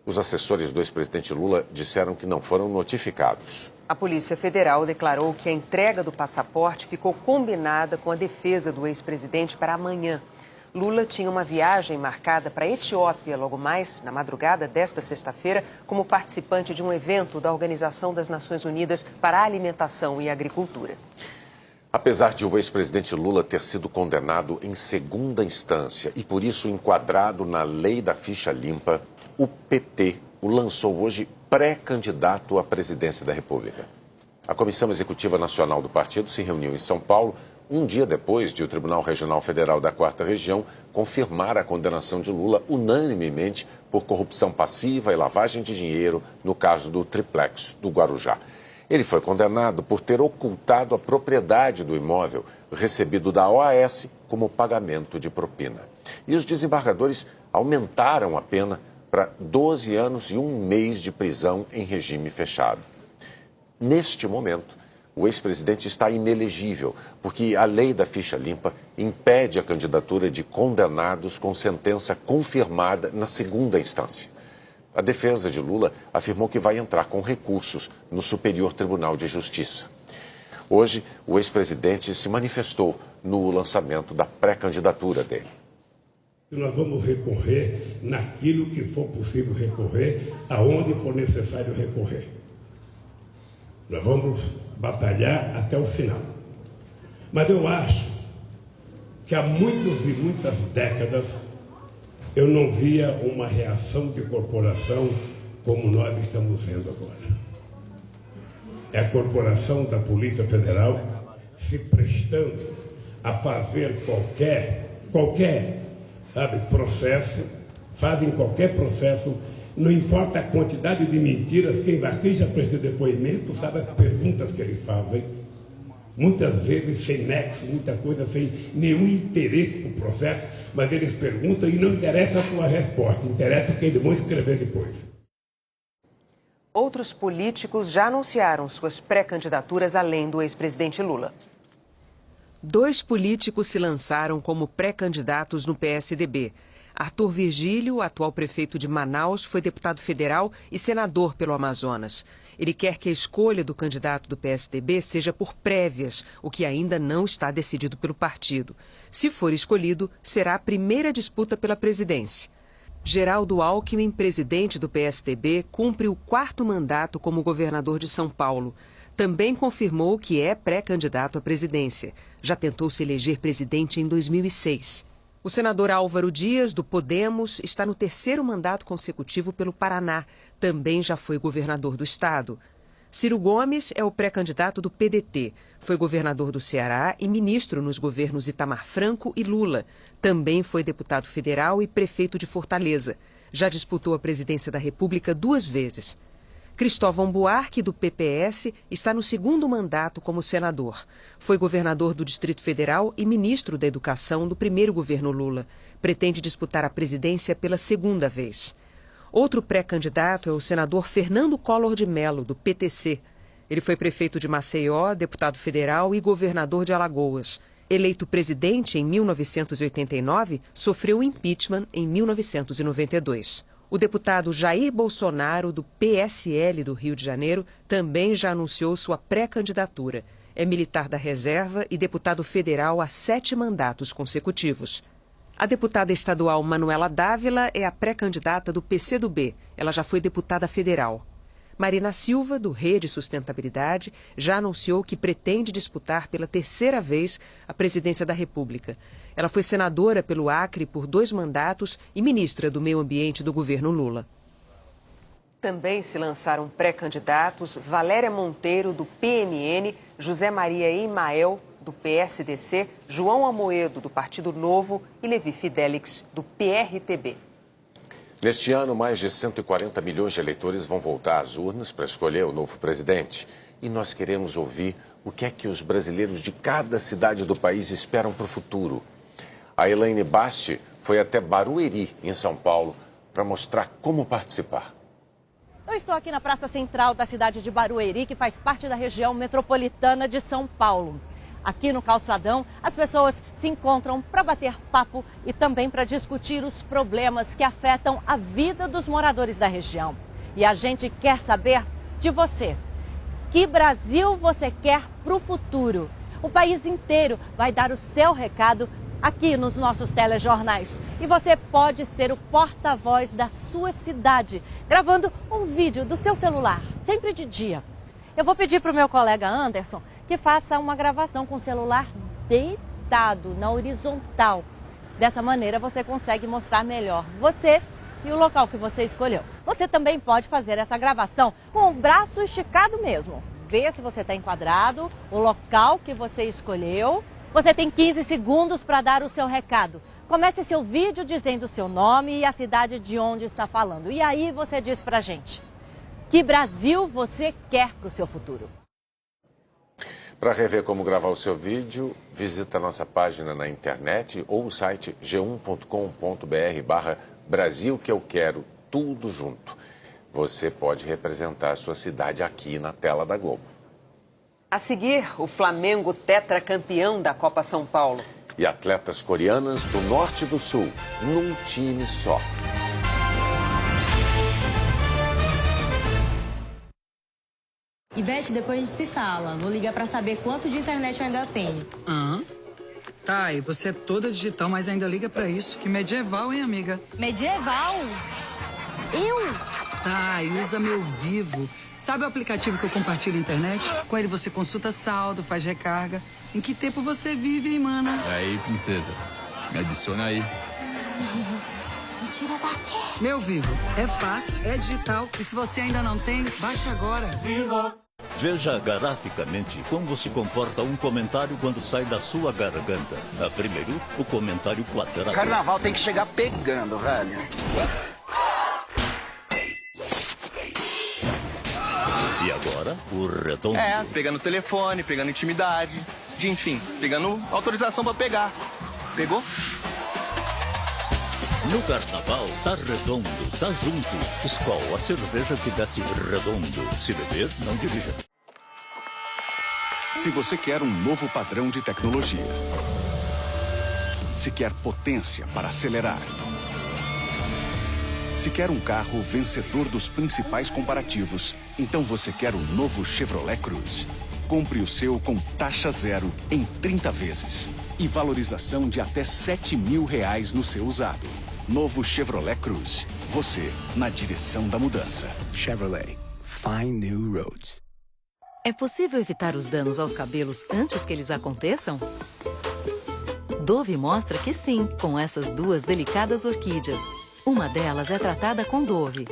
Os assessores do ex-presidente Lula disseram que não foram notificados. A Polícia Federal declarou que a entrega do passaporte ficou combinada com a defesa do ex-presidente para amanhã. Lula tinha uma viagem marcada para a Etiópia logo mais, na madrugada desta sexta-feira, como participante de um evento da Organização das Nações Unidas para a Alimentação e Agricultura. Apesar de o ex-presidente Lula ter sido condenado em segunda instância e por isso enquadrado na lei da ficha limpa, o PT o lançou hoje pré-candidato à presidência da República. A Comissão Executiva Nacional do partido se reuniu em São Paulo um dia depois de o Tribunal Regional Federal da 4ª Região confirmar a condenação de Lula unanimemente por corrupção passiva e lavagem de dinheiro no caso do triplex do Guarujá. Ele foi condenado por ter ocultado a propriedade do imóvel recebido da OAS como pagamento de propina. E os desembargadores aumentaram a pena para 12 anos e 1 mês de prisão em regime fechado. Neste momento, o ex-presidente está inelegível, porque a lei da ficha limpa impede a candidatura de condenados com sentença confirmada na segunda instância. A defesa de Lula afirmou que vai entrar com recursos no Superior Tribunal de Justiça. Hoje, o ex-presidente se manifestou no lançamento da pré-candidatura dele. Nós vamos recorrer naquilo que for possível recorrer, aonde for necessário recorrer. Nós vamos batalhar até o final. Mas eu acho que há muitas e muitas décadas eu não via uma reação de corporação como nós estamos vendo agora. É a corporação da Polícia Federal se prestando a fazer qualquer processo, fazem qualquer processo, não importa a quantidade de mentiras, quem vai aqui já prestou depoimento, sabe as perguntas que eles fazem, muitas vezes sem nexo, muita coisa sem nenhum interesse para o processo, mas eles perguntam e não interessa a sua resposta, interessa o que eles vão escrever depois. Outros políticos já anunciaram suas pré-candidaturas além do ex-presidente Lula. 2 políticos se lançaram como pré-candidatos no PSDB. Arthur Virgílio, atual prefeito de Manaus, foi deputado federal e senador pelo Amazonas. Ele quer que a escolha do candidato do PSDB seja por prévias, o que ainda não está decidido pelo partido. Se for escolhido, será a primeira disputa pela presidência. Geraldo Alckmin, presidente do PSDB, cumpre o 4º mandato como governador de São Paulo. Também confirmou que é pré-candidato à presidência. Já tentou se eleger presidente em 2006. O senador Álvaro Dias, do Podemos, está no 3º mandato consecutivo pelo Paraná. Também já foi governador do estado. Ciro Gomes é o pré-candidato do PDT. Foi governador do Ceará e ministro nos governos Itamar Franco e Lula. Também foi deputado federal e prefeito de Fortaleza. Já disputou a presidência da República 2 vezes. Cristóvão Buarque, do PPS, está no 2º mandato como senador. Foi governador do Distrito Federal e ministro da Educação do 1º governo Lula. Pretende disputar a presidência pela 2ª vez. Outro pré-candidato é o senador Fernando Collor de Mello, do PTC. Ele foi prefeito de Maceió, deputado federal e governador de Alagoas. Eleito presidente em 1989, sofreu impeachment em 1992. O deputado Jair Bolsonaro, do PSL do Rio de Janeiro, também já anunciou sua pré-candidatura. É militar da reserva e deputado federal há 7 mandatos consecutivos. A deputada estadual Manuela Dávila é a pré-candidata do PCdoB. Ela já foi deputada federal. Marina Silva, do Rede Sustentabilidade, já anunciou que pretende disputar pela 3ª vez a presidência da República. Ela foi senadora pelo Acre por 2 mandatos e ministra do Meio Ambiente do governo Lula. Também se lançaram pré-candidatos Valéria Monteiro, do PMN, José Maria Emael, do PSDC, João Amoedo, do Partido Novo e Levi Fidelix, do PRTB. Neste ano, mais de 140 milhões de eleitores vão voltar às urnas para escolher o novo presidente. E nós queremos ouvir o que é que os brasileiros de cada cidade do país esperam para o futuro. A Elaine Basti foi até Barueri, em São Paulo, para mostrar como participar. Eu estou aqui na Praça Central da cidade de Barueri, que faz parte da região metropolitana de São Paulo. Aqui no calçadão, as pessoas se encontram para bater papo e também para discutir os problemas que afetam a vida dos moradores da região. E a gente quer saber de você. Que Brasil você quer para o futuro? O país inteiro vai dar o seu recado aqui nos nossos telejornais. E você pode ser o porta-voz da sua cidade, gravando um vídeo do seu celular, sempre de dia. Eu vou pedir para o meu colega Anderson que faça uma gravação com o celular deitado, na horizontal. Dessa maneira você consegue mostrar melhor você e o local que você escolheu. Você também pode fazer essa gravação com o braço esticado mesmo. Ver se você está enquadrado, o local que você escolheu Você tem 15 segundos para dar o seu recado. Comece seu vídeo dizendo o seu nome e a cidade de onde está falando. E aí você diz pra gente, que Brasil você quer para o seu futuro? Para rever como gravar o seu vídeo, visita a nossa página na internet ou o site g1.com.br/Brasil que eu quero, tudo junto. Você pode representar a sua cidade aqui na tela da Globo. A seguir, o Flamengo tetracampeão da Copa São Paulo. E atletas coreanas do norte e do sul, num time só. E Beth, depois a gente se fala. Vou ligar pra saber quanto de internet eu ainda tenho. Tá, e você é toda digital, mas ainda liga pra isso. Que medieval, hein, amiga? Medieval? Eu? Tá, e usa Meu Vivo. Sabe o aplicativo que eu compartilho na internet? Com ele você consulta saldo, faz recarga. Em que tempo você vive, hein, mana? Aí, princesa, me adiciona aí. Me tira daqui. Meu Vivo, é fácil, é digital. E se você ainda não tem, baixa agora. Vivo! Veja graficamente como se comporta um comentário quando sai da sua garganta. Primeiro, o comentário quadrado. Carnaval tem que chegar pegando, velho. E agora, o redondo. Pegando telefone, pegando intimidade, enfim, pegando autorização pra pegar. Pegou? No carnaval, tá redondo, tá junto. Skol, a cerveja que desce redondo. Se beber, não dirija. Se você quer um novo padrão de tecnologia, se quer potência para acelerar, se quer um carro vencedor dos principais comparativos, então você quer o novo Chevrolet Cruze. Compre o seu com taxa zero em 30 vezes e valorização de até R$7.000 no seu usado. Novo Chevrolet Cruze. Você na direção da mudança. Chevrolet. Find new roads. É possível evitar os danos aos cabelos antes que eles aconteçam? Dove mostra que sim, com essas duas delicadas orquídeas. Uma delas é tratada com Dove.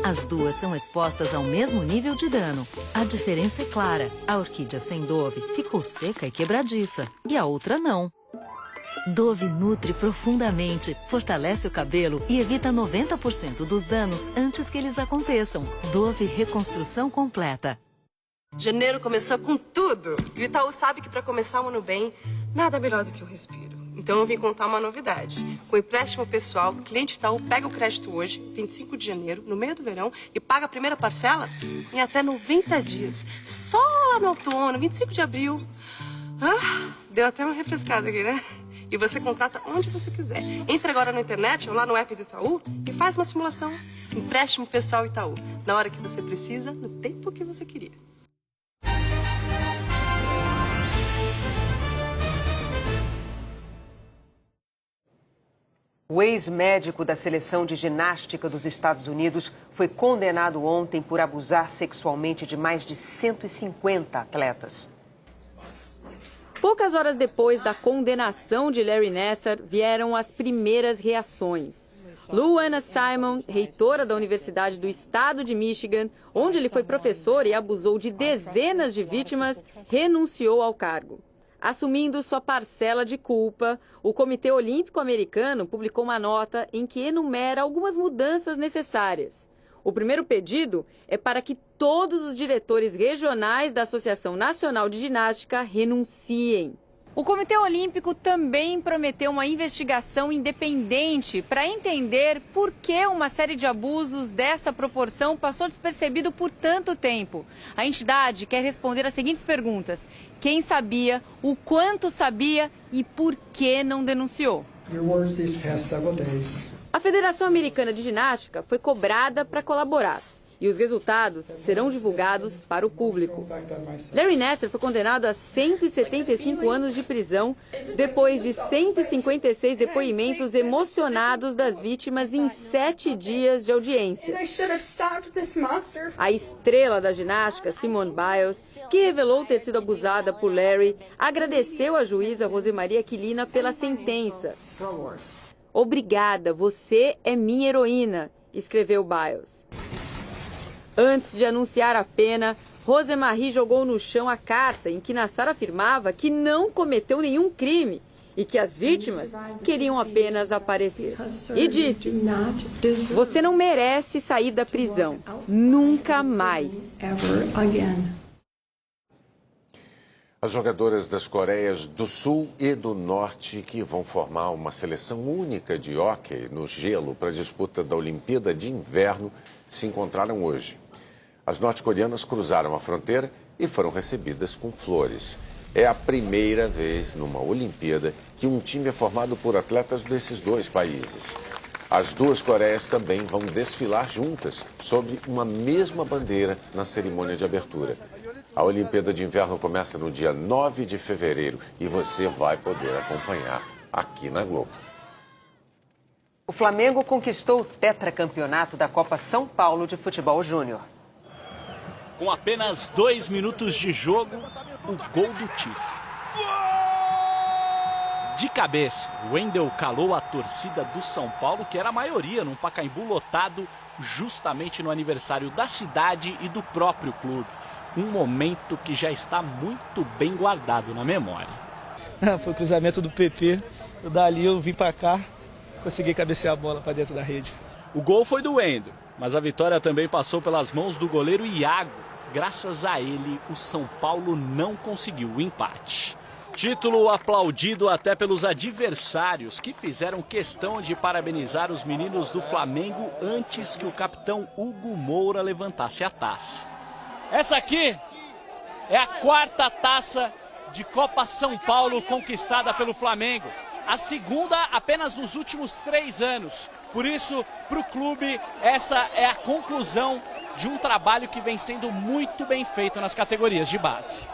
As duas são expostas ao mesmo nível de dano. A diferença é clara. A orquídea sem Dove ficou seca e quebradiça, e a outra não. Dove nutre profundamente, fortalece o cabelo e evita 90% dos danos antes que eles aconteçam. Dove Reconstrução Completa. Janeiro começou com tudo. E o Itaú sabe que para começar o ano bem, nada melhor do que o respiro. Então eu vim contar uma novidade. Com o empréstimo pessoal, o cliente Itaú pega o crédito hoje, 25 de janeiro, no meio do verão, e paga a primeira parcela em até 90 dias. Só lá no outono, 25 de abril. Deu até uma refrescada aqui, né? E você contrata onde você quiser. Entra agora na internet ou lá no app do Itaú e faz uma simulação. Empréstimo pessoal Itaú. Na hora que você precisa, no tempo que você queria. O ex-médico da seleção de ginástica dos Estados Unidos foi condenado ontem por abusar sexualmente de mais de 150 atletas. Poucas horas depois da condenação de Larry Nassar, vieram as primeiras reações. Lou Anna Simon, reitora da Universidade do Estado de Michigan, onde ele foi professor e abusou de dezenas de vítimas, renunciou ao cargo. Assumindo sua parcela de culpa, o Comitê Olímpico Americano publicou uma nota em que enumera algumas mudanças necessárias. O primeiro pedido é para que todos os diretores regionais da Associação Nacional de Ginástica renunciem. O Comitê Olímpico também prometeu uma investigação independente para entender por que uma série de abusos dessa proporção passou despercebido por tanto tempo. A entidade quer responder as seguintes perguntas: quem sabia, o quanto sabia e por que não denunciou? A Federação Americana de Ginástica foi cobrada para colaborar. E os resultados serão divulgados para o público. Larry Nassar foi condenado a 175 anos de prisão, depois de 156 depoimentos emocionados das vítimas em 7 dias de audiência. A estrela da ginástica, Simone Biles, que revelou ter sido abusada por Larry, agradeceu à juíza Rosemaria Aquilina pela sentença. "Obrigada, você é minha heroína", escreveu Biles. Antes de anunciar a pena, Rosemarie jogou no chão a carta em que Nassar afirmava que não cometeu nenhum crime e que as vítimas queriam apenas aparecer. E disse: "Você não merece sair da prisão. Nunca mais." As jogadoras das Coreias do Sul e do Norte, que vão formar uma seleção única de hóquei no gelo para a disputa da Olimpíada de Inverno, se encontraram hoje. As norte-coreanas cruzaram a fronteira e foram recebidas com flores. É a primeira vez numa Olimpíada que um time é formado por atletas desses dois países. As duas Coreias também vão desfilar juntas, sob uma mesma bandeira na cerimônia de abertura. A Olimpíada de Inverno começa no dia 9 de fevereiro e você vai poder acompanhar aqui na Globo. O Flamengo conquistou o tetracampeonato da Copa São Paulo de Futebol Júnior. Com apenas 2 minutos de jogo, o gol do título. De cabeça, Wendel calou a torcida do São Paulo, que era a maioria num Pacaembu lotado, justamente no aniversário da cidade e do próprio clube. Um momento que já está muito bem guardado na memória. Foi o cruzamento do PP, dali eu vim para cá, consegui cabecear a bola para dentro da rede. O gol foi do Wendel, mas a vitória também passou pelas mãos do goleiro Iago. Graças a ele, o São Paulo não conseguiu o empate. Título aplaudido até pelos adversários, que fizeram questão de parabenizar os meninos do Flamengo antes que o capitão Hugo Moura levantasse a taça. Essa aqui é a 4ª taça de Copa São Paulo conquistada pelo Flamengo. A segunda apenas nos últimos 3 anos. Por isso, para o clube, essa é a conclusão de um trabalho que vem sendo muito bem feito nas categorias de base.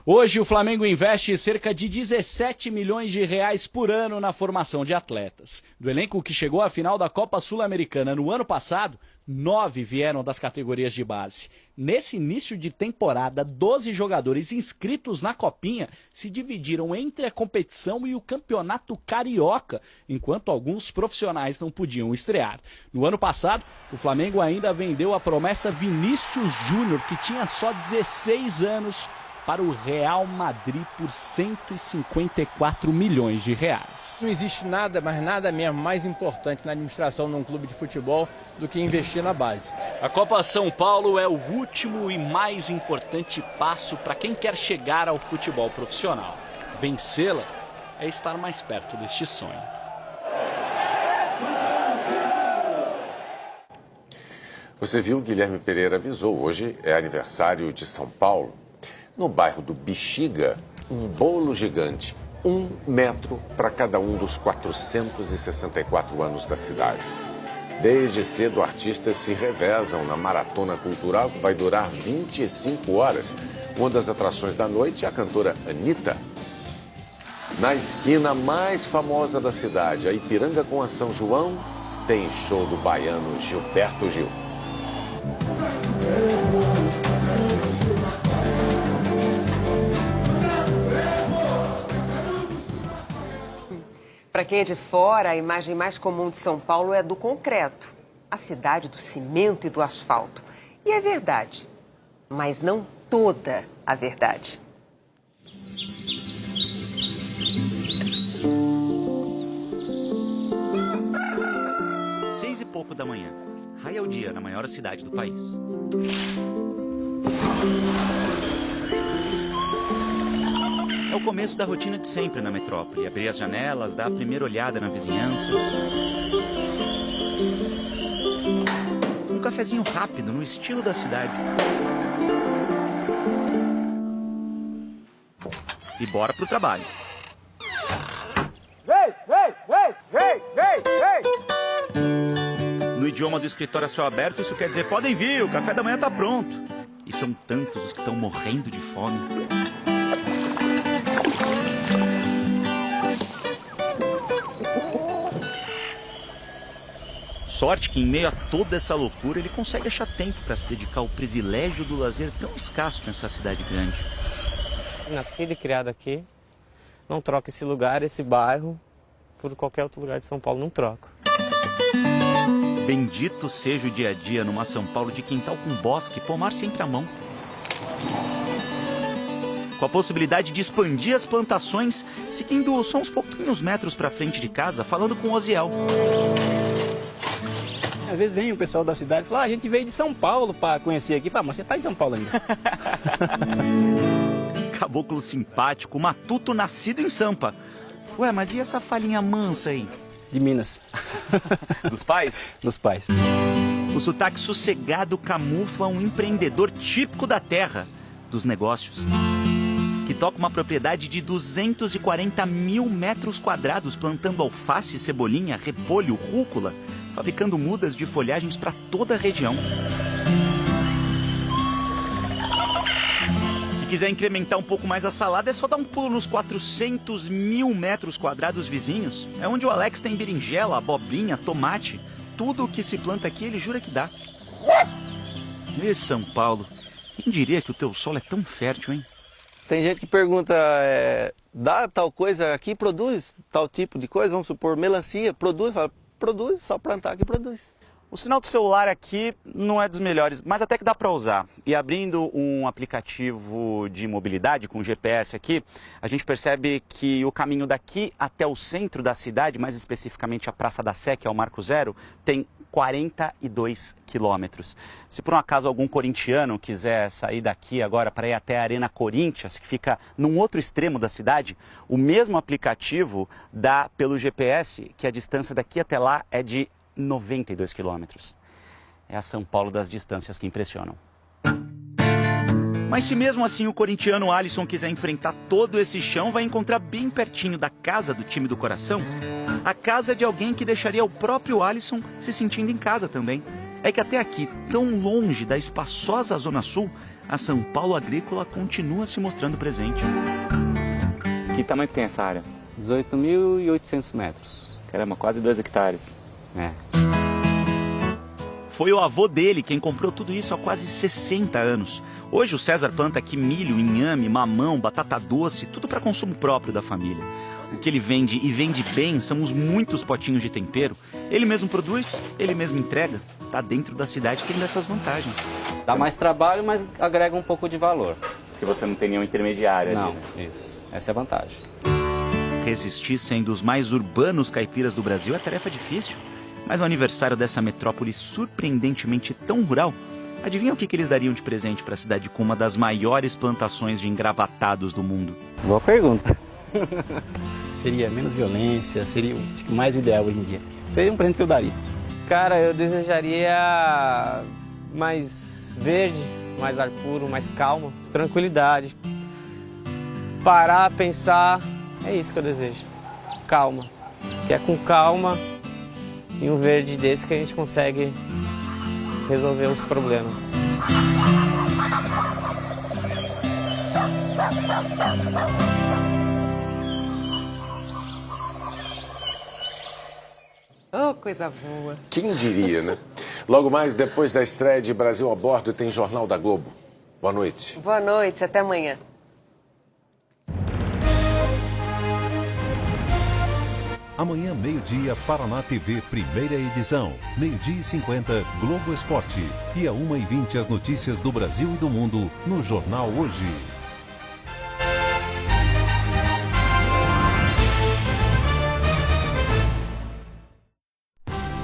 Hoje o Flamengo investe cerca de 17 milhões de reais por ano na formação de atletas. Do elenco que chegou à final da Copa Sul-Americana no ano passado, 9 vieram das categorias de base. Nesse início de temporada, 12 jogadores inscritos na Copinha se dividiram entre a competição e o Campeonato Carioca, enquanto alguns profissionais não podiam estrear. No ano passado, o Flamengo ainda vendeu a promessa Vinícius Júnior, que tinha só 16 anos, para o Real Madrid por 154 milhões de reais. Não existe nada, mas nada mesmo, mais importante na administração de um clube de futebol do que investir na base. A Copa São Paulo é o último e mais importante passo para quem quer chegar ao futebol profissional. Vencê-la é estar mais perto deste sonho. Você viu, Guilherme Pereira avisou, hoje é aniversário de São Paulo. No bairro do Bexiga, um bolo gigante, 1 metro para cada um dos 464 anos da cidade. Desde cedo, artistas se revezam na maratona cultural, que vai durar 25 horas. Uma das atrações da noite é a cantora Anitta. Na esquina mais famosa da cidade, a Ipiranga com a São João, tem show do baiano Gilberto Gil. Para quem é de fora, a imagem mais comum de São Paulo é do concreto, a cidade do cimento e do asfalto. E é verdade, mas não toda a verdade. Seis e pouco da manhã, raia o dia na maior cidade do país. É o começo da rotina de sempre na metrópole. Abrir as janelas, dar a primeira olhada na vizinhança. Um cafezinho rápido, no estilo da cidade. E bora pro trabalho. No idioma do escritório a céu aberto, isso quer dizer: podem vir, o café da manhã tá pronto. E são tantos os que estão morrendo de fome. Sorte que, em meio a toda essa loucura, ele consegue achar tempo para se dedicar ao privilégio do lazer tão escasso nessa cidade grande. Nascido e criado aqui, não troco esse lugar, esse bairro, por qualquer outro lugar de São Paulo, não troco. Bendito seja o dia a dia numa São Paulo de quintal com bosque, pomar sempre à mão. Com a possibilidade de expandir as plantações, seguindo só uns pouquinhos metros para frente de casa, falando com o Osiel. Às vezes vem o pessoal da cidade e fala, a gente veio de São Paulo para conhecer aqui. Fala, mas você tá em São Paulo ainda. Caboclo simpático, matuto nascido em Sampa. Ué, mas e essa falinha mansa aí? De Minas. Dos pais? Dos pais. O sotaque sossegado camufla um empreendedor típico da terra, dos negócios, que toca uma propriedade de 240 mil metros quadrados, plantando alface, cebolinha, repolho, rúcula, fabricando mudas de folhagens para toda a região. Se quiser incrementar um pouco mais a salada, é só dar um pulo nos 400 mil metros quadrados vizinhos. É onde o Alex tem berinjela, abobrinha, tomate. Tudo o que se planta aqui, ele jura que dá. E São Paulo, quem diria que o teu solo é tão fértil, hein? Tem gente que pergunta, dá tal coisa aqui, produz tal tipo de coisa, vamos supor, melancia, produz, fala, produz, só plantar que produz. O sinal do celular aqui não é dos melhores, mas até que dá para usar. E abrindo um aplicativo de mobilidade com GPS aqui, a gente percebe que o caminho daqui até o centro da cidade, mais especificamente a Praça da Sé, que é o Marco Zero, tem 42 quilômetros. Se por um acaso algum corintiano quiser sair daqui agora para ir até a Arena Corinthians, que fica num outro extremo da cidade, o mesmo aplicativo dá pelo GPS que a distância daqui até lá é de 92 quilômetros. É a São Paulo das distâncias que impressionam. Mas se mesmo assim o corintiano Alisson quiser enfrentar todo esse chão, vai encontrar bem pertinho da casa do time do coração a casa de alguém que deixaria o próprio Alisson se sentindo em casa também. É que até aqui, tão longe da espaçosa Zona Sul, a São Paulo agrícola continua se mostrando presente. Que tamanho tem essa área? 18.800 metros. Caramba, quase 2 hectares. Foi o avô dele quem comprou tudo isso há quase 60 anos. Hoje o César planta aqui milho, inhame, mamão, batata doce, tudo para consumo próprio da família. O que ele vende e vende bem são os muitos potinhos de tempero. Ele mesmo produz, ele mesmo entrega. Tá dentro da cidade, tem dessas vantagens. Dá mais trabalho, mas agrega um pouco de valor. Porque você não tem nenhum intermediário ali. Não, isso. Essa é a vantagem. Resistir sendo os mais urbanos caipiras do Brasil é tarefa difícil. Mas no aniversário dessa metrópole surpreendentemente tão rural, adivinha o que eles dariam de presente para a cidade com uma das maiores plantações de engravatados do mundo? Boa pergunta. Seria menos violência, seria acho que mais ideal hoje em dia. Seria um presente que eu daria. Cara, eu desejaria mais verde, mais ar puro, mais calma, tranquilidade. Parar, pensar, é isso que eu desejo. Calma. Que é com calma e um verde desse que a gente consegue resolver os problemas. Oh, coisa boa. Quem diria, né? Logo mais, depois da estreia de Brasil a Bordo, tem Jornal da Globo. Boa noite. Boa noite, até amanhã. Amanhã, meio-dia, Paraná TV, primeira edição. 12h50, Globo Esporte. E a 1h20, as notícias do Brasil e do mundo no Jornal Hoje.